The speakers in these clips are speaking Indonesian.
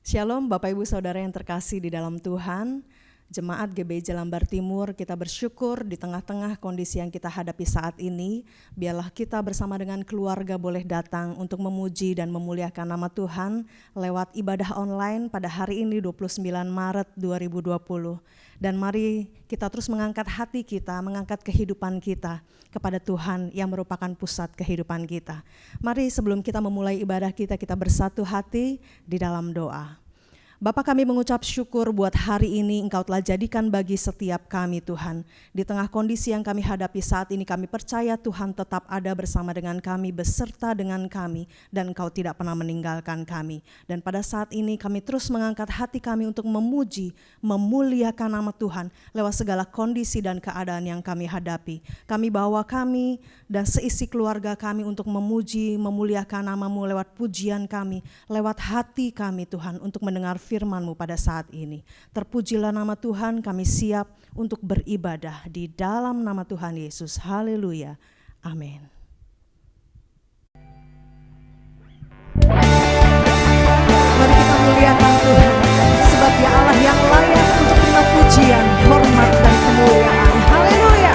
Shalom Bapak Ibu Saudara yang terkasih di dalam Tuhan. Jemaat GBI Jelambar Timur, kita bersyukur di tengah-tengah kondisi yang kita hadapi saat ini. Biarlah kita bersama dengan keluarga boleh datang untuk memuji dan memuliakan nama Tuhan lewat ibadah online pada hari ini 29 Maret 2020. Dan mari kita terus mengangkat hati kita, mengangkat kehidupan kita kepada Tuhan yang merupakan pusat kehidupan kita. Mari sebelum kita memulai ibadah kita bersatu hati di dalam doa. Bapa, kami mengucap syukur buat hari ini Engkau telah jadikan bagi setiap kami Tuhan. Di tengah kondisi yang kami hadapi saat ini, kami percaya Tuhan tetap ada bersama dengan kami, beserta dengan kami, dan Engkau tidak pernah meninggalkan kami. Dan pada saat ini kami terus mengangkat hati kami untuk memuji, memuliakan nama Tuhan lewat segala kondisi dan keadaan yang kami hadapi. Kami bawa kami dan seisi keluarga kami untuk memuji, memuliakan nama-Mu lewat pujian kami, lewat hati kami Tuhan untuk mendengar firman-Mu pada saat ini. Terpujilah nama Tuhan, kami siap untuk beribadah di dalam nama Tuhan Yesus. Haleluya. Amin. Mari kita muliakan Tuhan, sebab Dia Allah yang layak untuk terima pujian, hormat dan kemuliaan. Haleluya.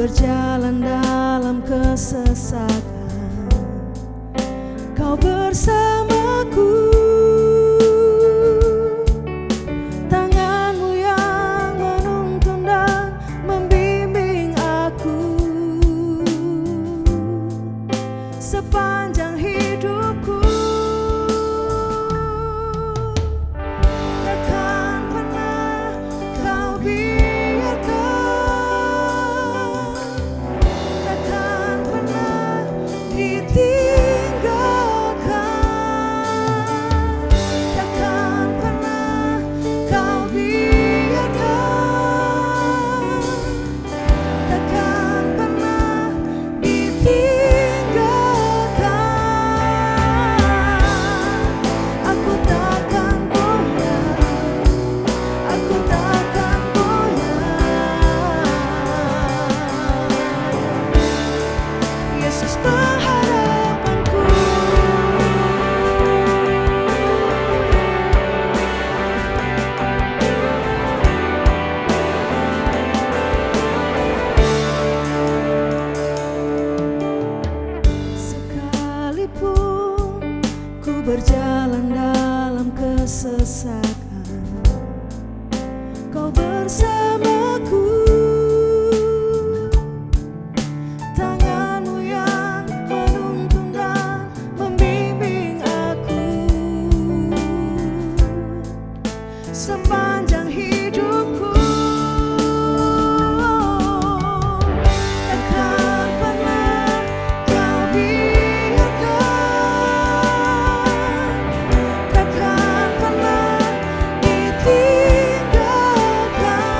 berjalan dalam kesesakan, Kau bersamaku. Tangan-Mu yang menuntun dan membimbing aku sepanjang hidupku. Takkan pernah Kau biarkan, takkan pernah ditinggalkan, takkan pernah Kau biarkan, takkan pernah ditinggalkan. Aku takkan goyah, aku takkan goyah. Yesus pengharapanku. Sekalipun ku berjalan dalam kesesakan, Kau bersamaku. Tangan-Mu yang menuntun dan membimbing aku sepanjang hidupku. Takkan pernah Kau biarkan, takkan pernah ditinggalkan,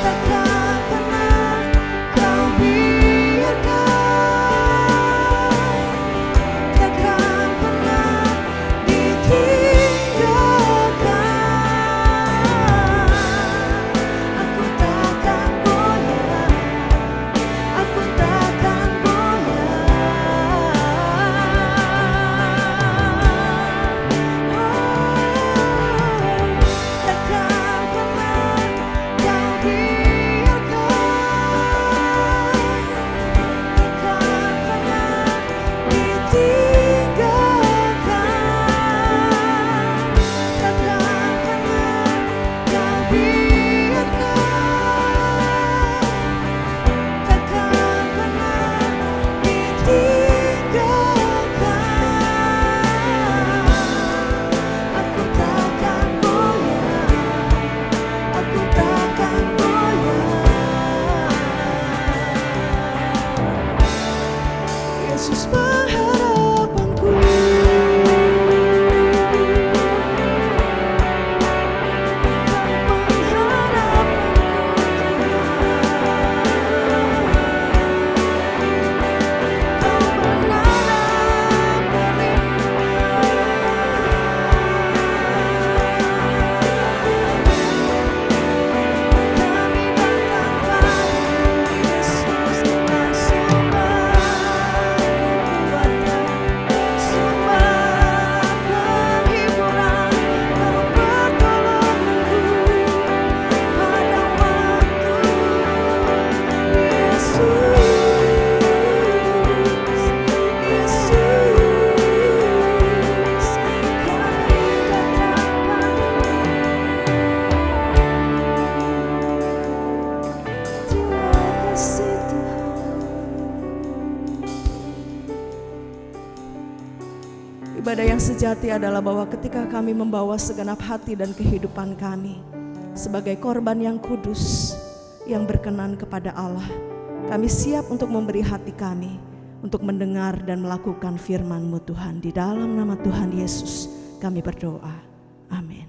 takkan pernah Kau biarkan, takkan pernah ditinggalkan. Aku takkan goyah, aku takkan goyah. Takkan pernah Kau biarkan, takkan pernah ditinggalkan, takkan pernah Kau biarkan, takkan pernah ditinggalkan. Aku takkan goyah, aku takkan goyah. Yesus pengharapanku. Ibadah yang sejati adalah bahwa ketika kami membawa segenap hati dan kehidupan kami sebagai korban yang kudus, yang berkenan kepada Allah, kami siap untuk memberi hati kami untuk mendengar dan melakukan firman-Mu Tuhan. Di dalam nama Tuhan Yesus kami berdoa. Amin.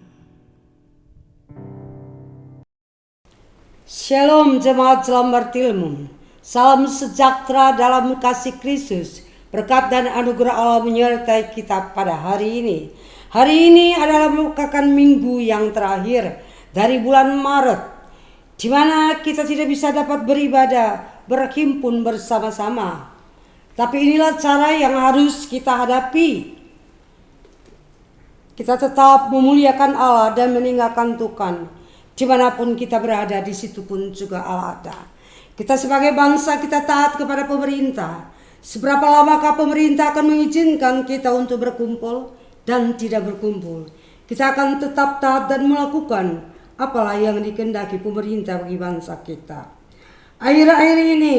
Shalom jemaat Jelambar Tilmun. Salam sejahtera dalam kasih Kristus. Berkat dan anugerah Allah menyertai kita pada hari ini. Hari ini adalah merupakan minggu yang terakhir dari bulan Maret, di mana kita tidak bisa dapat beribadah, berhimpun bersama-sama. Tapi inilah cara yang harus kita hadapi. Kita tetap memuliakan Allah dan meninggalkan Tuhan. Dimanapun kita berada, di situ pun juga Allah ada. Kita sebagai bangsa kita taat kepada pemerintah. Seberapa lamakah pemerintah akan mengizinkan kita untuk berkumpul dan tidak berkumpul? Kita akan tetap taat dan melakukan apalah yang dikehendaki pemerintah bagi bangsa kita. Akhir-akhir ini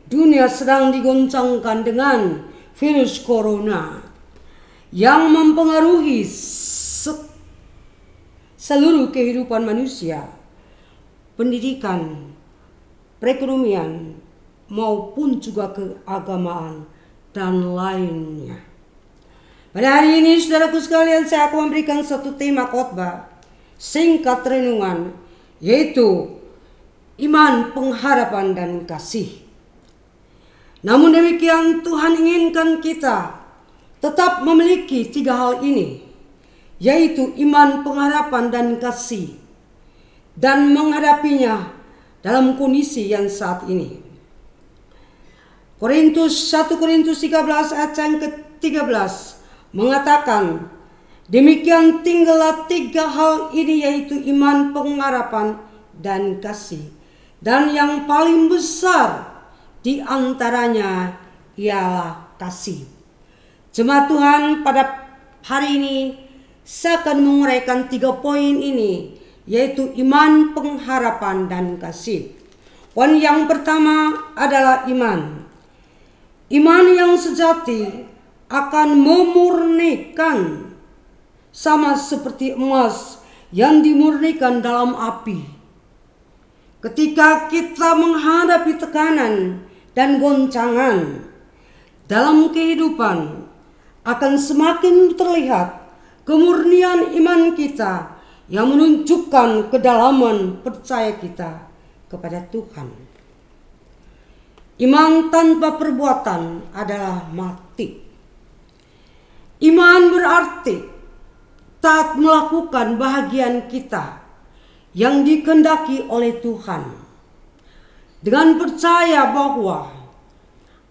dunia sedang digoncangkan dengan virus corona yang mempengaruhi seluruh kehidupan manusia, pendidikan, perekonomian, maupun juga keagamaan dan lainnya. Pada hari ini, saudaraku sekalian, saya akan memberikan satu tema khotbah singkat renungan, yaitu iman, pengharapan, dan kasih. Namun demikian, Tuhan inginkan kita tetap memiliki 3 hal ini, yaitu iman, pengharapan, dan kasih, dan menghadapinya dalam kondisi yang saat ini. 1 Korintus 13 ayat yang ke-13 mengatakan, demikian tinggallah 3 hal ini, yaitu iman, pengharapan, dan kasih. Dan yang paling besar di antaranya ialah kasih. Jemaat Tuhan, pada hari ini saya akan menguraikan 3 poin ini, yaitu iman, pengharapan, dan kasih. Poin yang pertama adalah iman. Iman yang sejati akan memurnikan, sama seperti emas yang dimurnikan dalam api. Ketika kita menghadapi tekanan dan goncangan dalam kehidupan, akan semakin terlihat kemurnian iman kita yang menunjukkan kedalaman percaya kita kepada Tuhan. Iman tanpa perbuatan adalah mati. Iman berarti taat melakukan bahagian kita yang dikehendaki oleh Tuhan, dengan percaya bahwa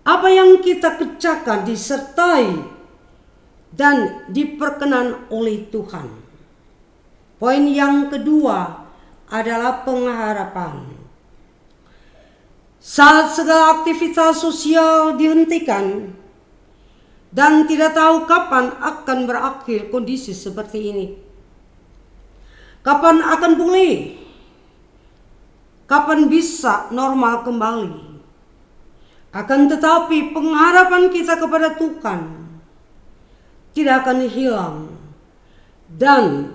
apa yang kita kerjakan disertai dan diperkenan oleh Tuhan. Poin yang kedua adalah pengharapan. Saat segala aktivitas sosial dihentikan dan tidak tahu kapan akan berakhir kondisi seperti ini, kapan akan pulih, kapan bisa normal kembali. Akan tetapi pengharapan kita kepada Tuhan tidak akan hilang dan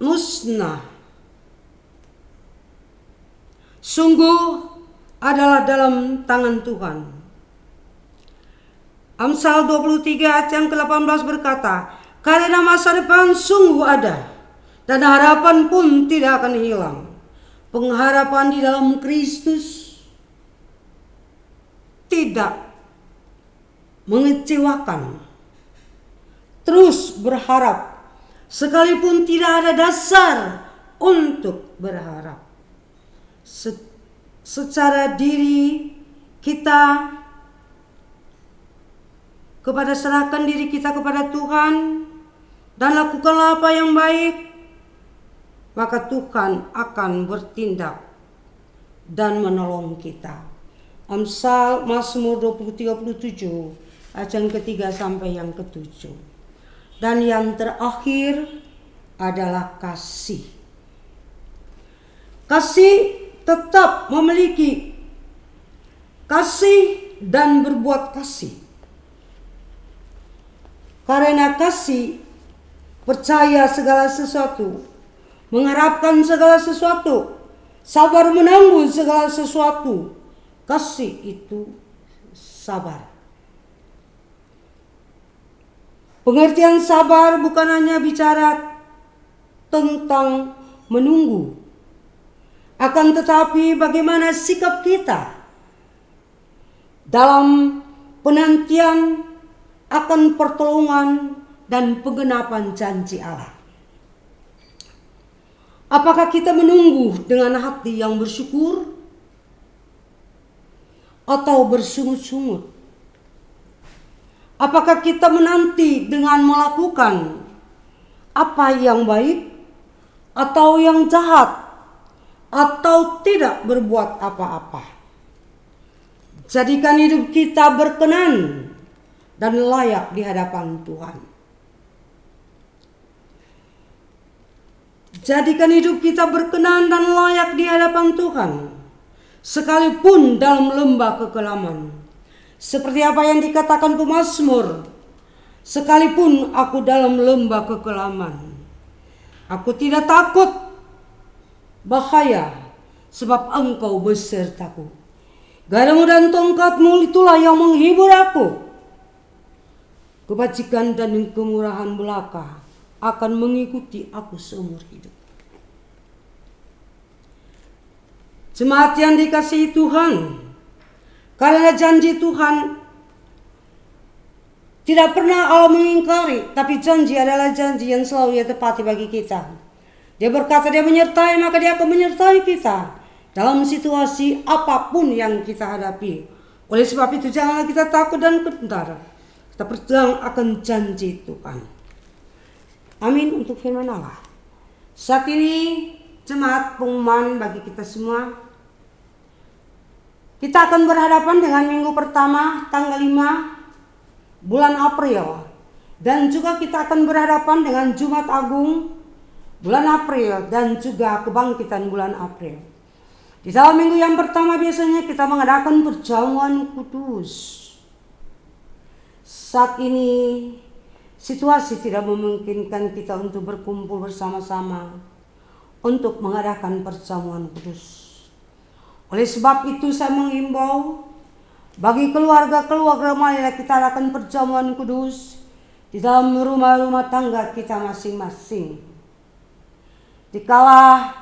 musnah. Sungguh adalah dalam tangan Tuhan. Amsal 23 ayat yang ke-18 berkata, karena masa depan sungguh ada dan harapan pun tidak akan hilang. Pengharapan di dalam Kristus tidak mengecewakan. Terus berharap sekalipun tidak ada dasar untuk berharap. Secara diri kita serahkan diri kita kepada Tuhan dan lakukanlah apa yang baik, maka Tuhan akan bertindak dan menolong kita. Mazmur 37 ayat yang ke-3 sampai yang ke-7. Dan yang terakhir adalah kasih. Kasih tetap memiliki kasih dan berbuat kasih. Karena kasih percaya segala sesuatu, mengharapkan segala sesuatu, sabar menanggung segala sesuatu. Kasih itu sabar. Pengertian sabar bukan hanya bicara tentang menunggu, akan tetapi bagaimana sikap kita dalam penantian akan pertolongan dan penggenapan janji Allah. Apakah kita menunggu dengan hati yang bersyukur atau bersungut-sungut? Apakah kita menanti dengan melakukan apa yang baik atau yang jahat, atau tidak berbuat apa-apa. Jadikan hidup kita berkenan dan layak di hadapan Tuhan. Jadikan hidup kita berkenan dan layak di hadapan Tuhan, sekalipun dalam lembah kekelaman. Seperti apa yang dikatakan pemazmur, sekalipun aku dalam lembah kekelaman, aku tidak takut bahaya, sebab Engkau besertaku. Gadamu dan tongkatmu itulah yang menghibur aku. Kebajikan dan kemurahan belaka akan mengikuti aku seumur hidup. Jemaat yang dikasihi Tuhan, karena janji Tuhan tidak pernah Allah mengingkari, tapi janji adalah janji yang selalu Ia tepati bagi kita. Dia berkata Dia menyertai, maka Dia akan menyertai kita dalam situasi apapun yang kita hadapi. Oleh sebab itu janganlah kita takut dan gentar. Kita berjuang akan janji Tuhan. Amin untuk firman Allah. Saat ini jemaat, pengumuman bagi kita semua. Kita akan berhadapan dengan minggu pertama tanggal 5 bulan April. Dan juga kita akan berhadapan dengan Jumat Agung bulan April dan juga kebangkitan bulan April. Di dalam minggu yang pertama biasanya kita mengadakan perjamuan kudus. Saat ini situasi tidak memungkinkan kita untuk berkumpul bersama-sama untuk mengadakan perjamuan kudus. Oleh sebab itu saya menghimbau bagi keluarga-keluarga, marilah kita adakan perjamuan kudus di dalam rumah-rumah tangga kita masing-masing. Dikala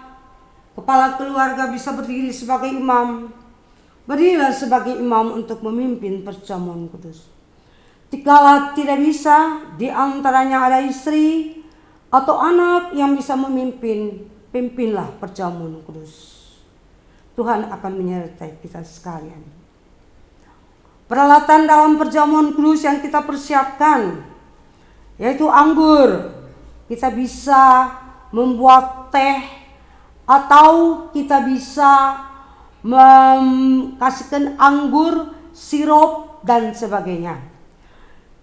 kepala keluarga bisa berdiri sebagai imam, berdirilah sebagai imam untuk memimpin perjamuan kudus. Dikala tidak bisa, di antaranya ada istri atau anak yang bisa memimpin, pimpinlah perjamuan kudus. Tuhan akan menyertai kita sekalian. Peralatan dalam perjamuan kudus yang kita persiapkan yaitu anggur. Kita bisa membuat teh atau kita bisa kasihkan anggur, sirup dan sebagainya.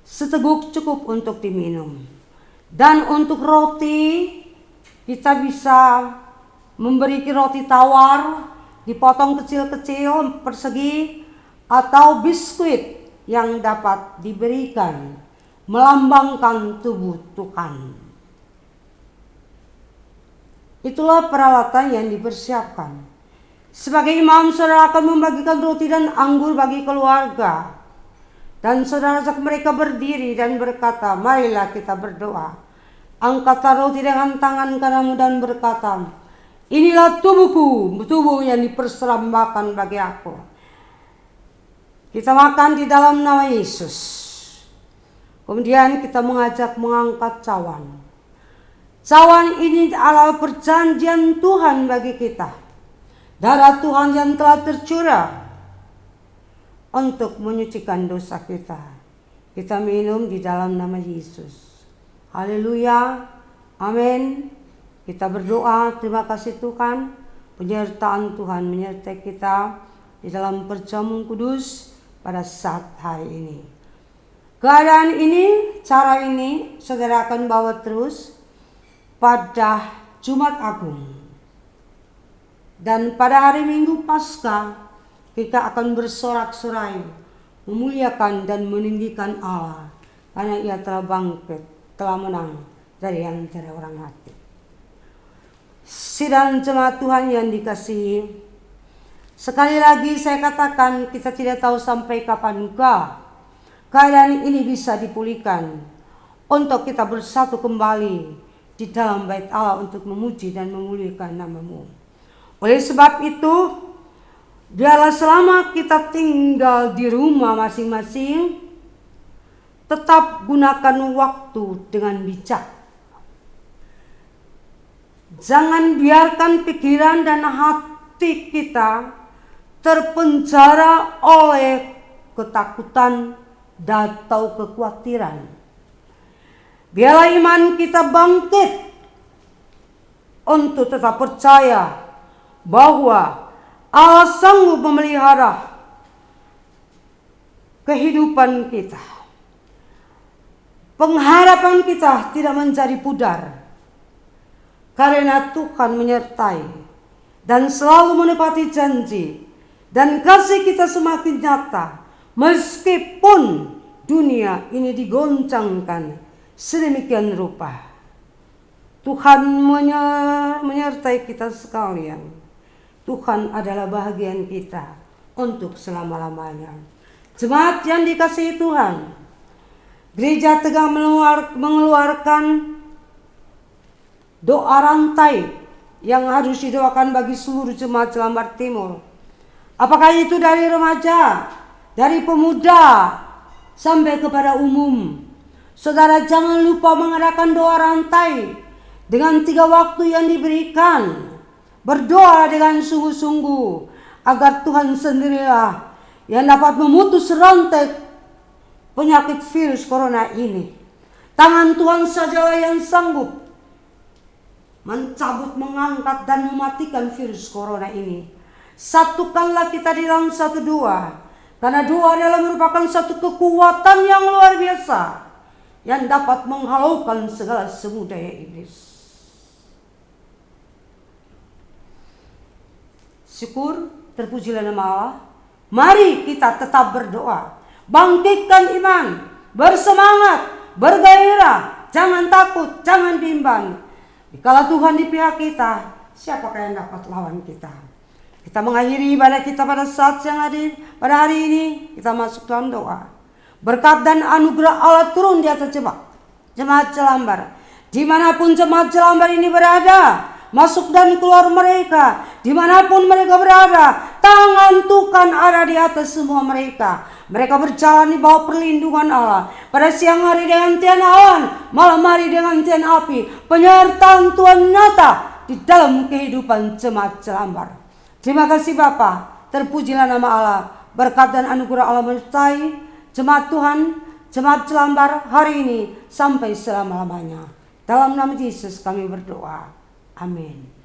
Seteguk cukup untuk diminum. Dan untuk roti, kita bisa memberi roti tawar, dipotong kecil-kecil persegi, atau biskuit yang dapat diberikan melambangkan tubuh Tuhan. Itulah peralatan yang dipersiapkan. Sebagai imam, saudara akan membagikan roti dan anggur bagi keluarga. Dan saudara ajak mereka berdiri dan berkata, marilah kita berdoa. Angkatlah roti dengan tangan kananmu dan berkata, inilah tubuhku, tubuh yang dipersembahkan bagi aku. Kita makan di dalam nama Yesus. Kemudian kita mengangkat cawan. Cawan ini adalah perjanjian Tuhan bagi kita. Darah Tuhan yang telah tercurah untuk menyucikan dosa kita. Kita minum di dalam nama Yesus. Haleluya. Amin. Kita berdoa, terima kasih Tuhan, penyertaan Tuhan menyertai kita di dalam perjamuan kudus pada saat hari ini. Keadaan ini, cara ini, saudara akan bawa terus pada Jumat Agung. Dan pada hari Minggu Paskah, kita akan bersorak-sorai, memuliakan dan meninggikan Allah, karena Ia telah bangkit, telah menang dari antara orang mati. Sidang jemaat Tuhan yang dikasihi, sekali lagi saya katakan kita tidak tahu sampai kapankah keadaan ini bisa dipulihkan untuk kita bersatu kembali di dalam bait Allah untuk memuji dan memuliakan nama-Mu. Oleh sebab itu, biarlah selama kita tinggal di rumah masing-masing, tetap gunakan waktu dengan bijak. Jangan biarkan pikiran dan hati kita terpenjara oleh ketakutan atau kekhawatiran. Biarlah iman kita bangkit untuk tetap percaya bahwa Allah sanggup memelihara kehidupan kita. Pengharapan kita tidak menjadi pudar, karena Tuhan menyertai dan selalu menepati janji, dan kasih kita semakin nyata meskipun dunia ini digoncangkan sedemikian rupa. Tuhan menyertai kita sekalian. Tuhan adalah bahagian kita untuk selama-lamanya. Jemaat yang dikasihi Tuhan, gereja Tegar mengeluarkan doa rantai yang harus didoakan bagi seluruh jemaat Jelambar Timur. Apakah itu dari remaja, dari pemuda, sampai kepada umum. Saudara jangan lupa mengadakan doa rantai dengan 3 waktu yang diberikan. Berdoa dengan sungguh-sungguh agar Tuhan sendirilah yang dapat memutus rantai penyakit virus corona ini. Tangan Tuhan sajalah yang sanggup mencabut, mengangkat, dan mematikan virus corona ini. Satukanlah kita di dalam satu doa, karena doa adalah merupakan satu kekuatan yang luar biasa yang dapat menghalaukan segala semu daya iblis. Syukur, terpujilah nama Allah. Mari kita tetap berdoa, bangkitkan iman, bersemangat, bergairah, jangan takut, jangan bimbang. Kalau Tuhan di pihak kita, siapakah yang dapat lawan kita? Kita mengakhiri ibadah kita pada saat yang hadir pada hari ini. Kita masuk dalam doa. Berkat dan anugerah Allah turun di atas jemaat Jelambar. Dimanapun jemaat Jelambar ini berada, masuk dan keluar mereka, dimanapun mereka berada, tangan Tuhan ada di atas semua mereka. Mereka berjalan di bawah perlindungan Allah. Pada siang hari dengan tian awan, malam hari dengan tian api. Penyertaan Tuhan nyata di dalam kehidupan jemaat Jelambar. Terima kasih Bapa, terpujilah nama Allah. Berkat dan anugerah Allah menyertai jemaat Tuhan, jemaat Jelambar hari ini sampai selama-lamanya. Dalam nama Yesus kami berdoa. Amin.